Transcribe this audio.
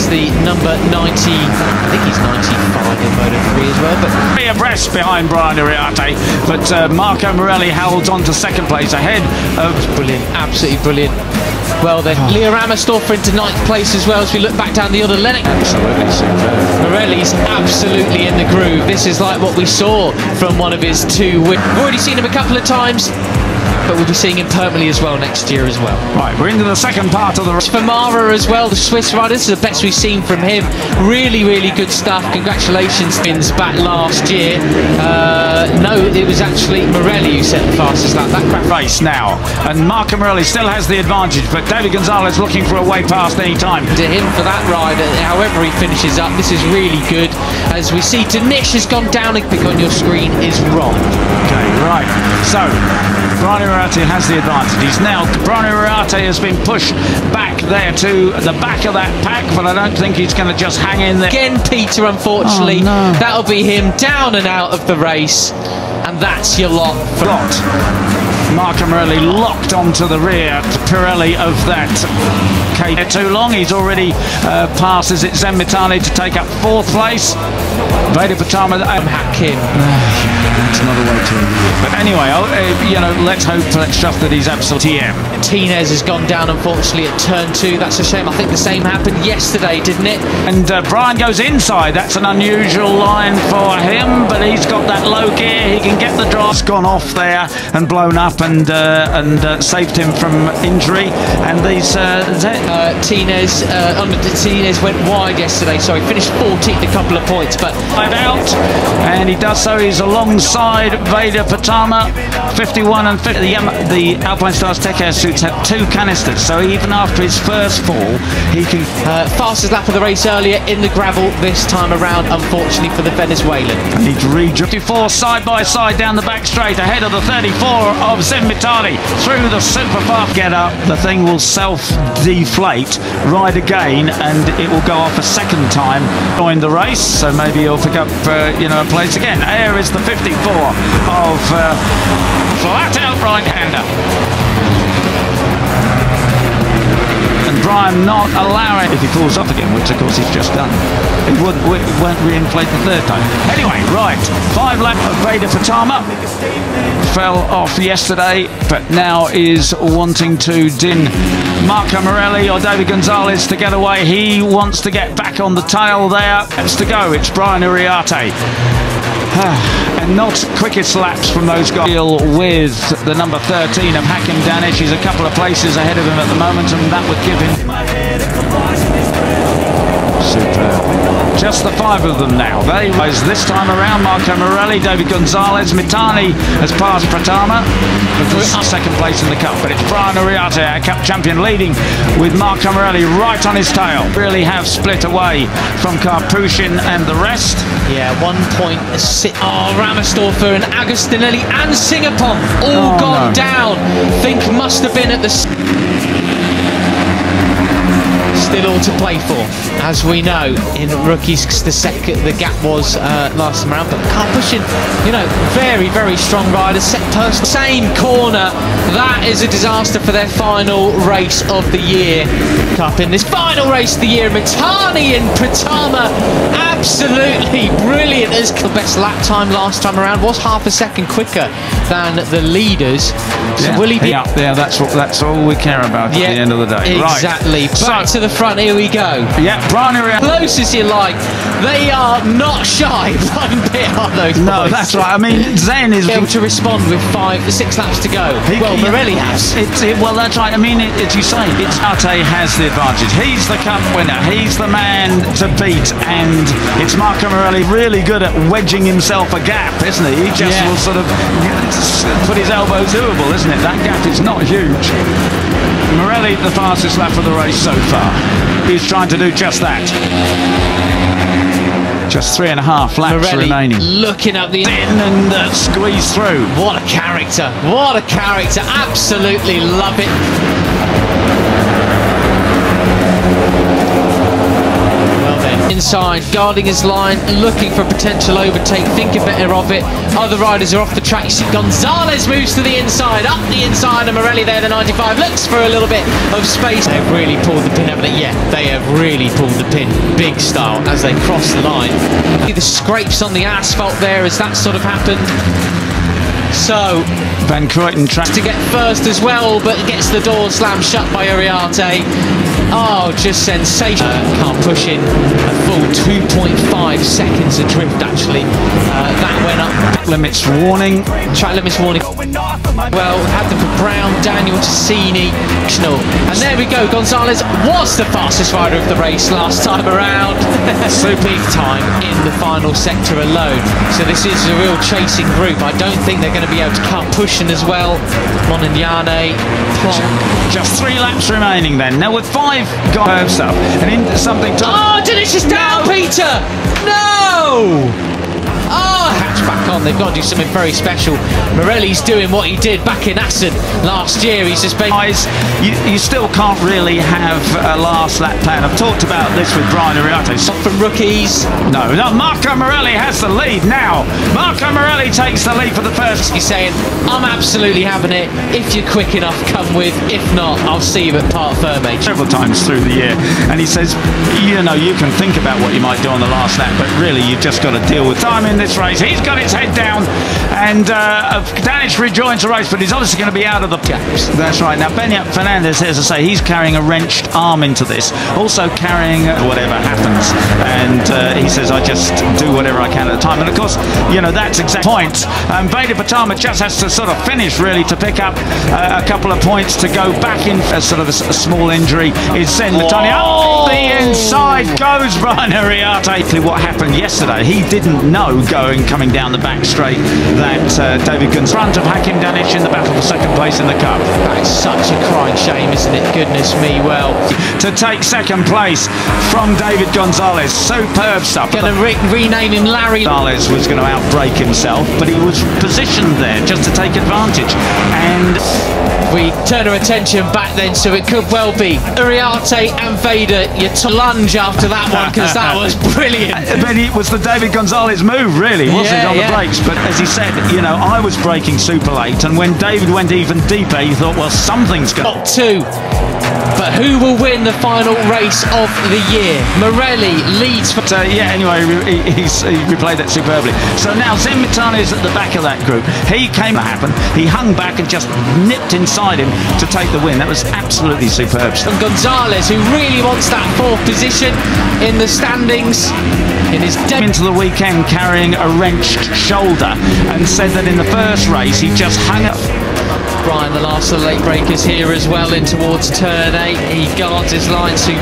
as the number 90, I think he's 95 in Moto3 as well. But abreast behind Brian Uriarte, but Marco Morelli holds on to second place ahead of... Brilliant, absolutely brilliant. Well then, Leo Ramersdorfer into 9th place as well as we look back down the order. Lennox. Absolutely superb. Morelli's absolutely in the groove. This is like what we saw from one of his two wins. We've already seen him a couple of times, but we'll be seeing him permanently as well next year as well. Right, we're into the second part of the race. For Mara as well, the Swiss rider. This is the best we've seen from him. Really, really good stuff. Congratulations, wins back last year. No, it was actually Morelli who set the fastest lap. That crap race now, and Marco Morelli still has the advantage, but David Gonzalez looking for a way past any time. To him for that ride, however he finishes up, this is really good. As we see, Danish has gone down. A pick on your screen is wrong. Okay, right. So Brian Uriarte has the advantage. He's now, Brian Uriarte has been pushed back there to the back of that pack, but I don't think he's going to just hang in there. Again, Peter, unfortunately, that'll be him down and out of the race, and that's your lot. Marco Morelli locked onto the rear Pirelli of that too long. He's already passed, is it Zen Mitani to take up 4th place. Veda Pratama hack him. That's another way to review it. But anyway, you know, let's trust that he's absolutely Martinez has gone down, unfortunately, at turn 2. That's a shame. I think the same happened yesterday, didn't it? And Brian goes inside. That's an unusual line for him, but he's got that low gear. He can get the draw. It's gone off there and blown up and saved him from injury. And these Tinez went wide yesterday, so he finished 14th, a couple of points, but out, and he does so. He's alongside Veda Pratama, 51 and 50. The Alpine Stars Tech Air suits had 2 canisters, so even after his first fall, he can... fastest lap of the race earlier in the gravel this time around, unfortunately for the Venezuelan. And he's re-54 side by side down the back straight, ahead of the 34 of Zen Mitani, through the super fast get up. The thing will self-deflate, ride again, and it will go off a second time. Join the race, so maybe he'll pick up you know, a place again. Air is the 54 of flat out right-hander. And Brian not allowing, if he falls off again, which of course he's just done, he won't re-inflate the 3rd time. Anyway, right, 5 lap of Veda Pratama. Fell off yesterday, but now is wanting to din Marco Morelli or David Gonzalez to get away. He wants to get back on the tail there. It's to go. It's Brian Uriarte. And not quickest laps from those guys. With the number 13 of Hakim Danish. He's a couple of places ahead of him at the moment, and that would give him... Superb. Just the 5 of them now. They rise this time around. Marco Morelli, David Gonzalez, Mitani has passed Pratama. Second place in the cup, but it's Brian Uriarte, our cup champion, leading with Marco Morelli right on his tail. Really have split away from Karpushin and the rest. Yeah, 1.6. Oh, Ramersdorfer and Agostinelli and Singapore all gone down. Think must have been at the... Still all to play for, as we know in rookies. The gap was last time around, but Karpushin, you know, very, very strong rider, set personal. Same corner. That is a disaster for their final race of the year. Cup in this final race of the year, Mitani and Pratama, absolutely brilliant. As the best lap time last time around was half a second quicker than the leaders. So will he be up there? That's all we care about at the end of the day. Exactly. Right. Back to the front. Here we go. Yeah, Brian Uriarte. Close as you like. They are not shy one bit, are those boys? No, that's right. I mean, Zen is able to respond with 6 laps to go. Morelli has. Well, that's right. I mean, as you say, Uriarte has the advantage. He's the cup winner. He's the man to beat, and it's Marco Morelli really good at wedging himself a gap, isn't he? He just will sort of put his elbow doable, isn't it? That gap is not huge. Morelli, the fastest lap of the race so far. He's trying to do just that. Just 3.5 laps remaining. Looking up the in and squeeze through. What a character! What a character! Absolutely love it. Well, then. Inside, guarding his line, looking for a potential overtake, thinking better of it. Other riders are off the track. Gonzalez moves to the inside, up the inside, and Morelli there, the 95, looks for a little bit of space. They've really pulled the pin, haven't they? Yeah, they have really pulled the pin, big style, as they cross the line. See the scrapes on the asphalt there as that sort of happened. So Van Kruyten tries to get first as well, but gets the door slammed shut by Uriarte. Oh, just sensational. Can't push in a full 2.5 seconds adrift, actually. That went up. limits warning. Track limits warning. Well, had them for Brown, Daniel, Tassini, and there we go. Gonzalez was the fastest rider of the race last time around. So big time in the final sector alone. So this is a real chasing group. I don't think they're going to be able to cut pushing as well. Monignane, just 3 laps remaining then. Now with 5 guys up and into something to... Oh, delicious down, Peter! No! Oh, hatch back on. They've got to do something very special. Morelli's doing what he did back in Assen last year. He's just been... You still can't really have a last lap plan. I've talked about this with Brian Uriarte. From rookies. No, Marco Morelli has the lead now. Marco Morelli takes the lead for the first. He's saying, I'm absolutely having it. If you're quick enough, come with. If not, I'll see you at Parc Ferme. Several times through the year. And he says, you know, you can think about what you might do on the last lap, but really you've just got to deal with time in this race. He's got his head down, and Danish rejoins the race, but he's obviously going to be out of the gaps. That's right. Now, Benyat Fernandez, as I say, he's carrying a wrenched arm into this, also carrying whatever happens, and he says, I just do whatever I can at the time. And of course, you know, that's exact point. Veda Ega Pratama just has to sort of finish really to pick up a couple of points to go back in. Sort of a small injury is Sen Latoni. Up the inside goes Brian Uriarte. What happened yesterday, he didn't know coming down the back straight that David Gunn front of Hakim Danish in the battle for second place in the Cup. That is such a crying shame, isn't it? Goodness me, well. To take second place from David Gonzalez. Superb stuff. Going to rename him Larry. Gonzalez was going to outbreak himself, but he was positioned there just to take advantage. And we turn our attention back then, so it could well be Uriarte and Veda. You lunge after that one, because that was brilliant. But it was the David Gonzalez move, really, wasn't it, on the brakes? But as he said, you know, I was braking super late, and when David went even deeper, he thought, well, something's going to... Top 2. But who will win the final race of the year? Morelli leads for... yeah, anyway, he replayed that superbly. So now Zimmitane is at the back of that group. He came to happen. He hung back and just nipped inside him to take the win. That was absolutely superb. And Gonzalez, who really wants that 4th position in the standings, in his into the weekend carrying a wrenched shoulder, and said that in the first race he just hung up. Brian, the last of the late breakers here as well in towards turn 8. He guards his line super.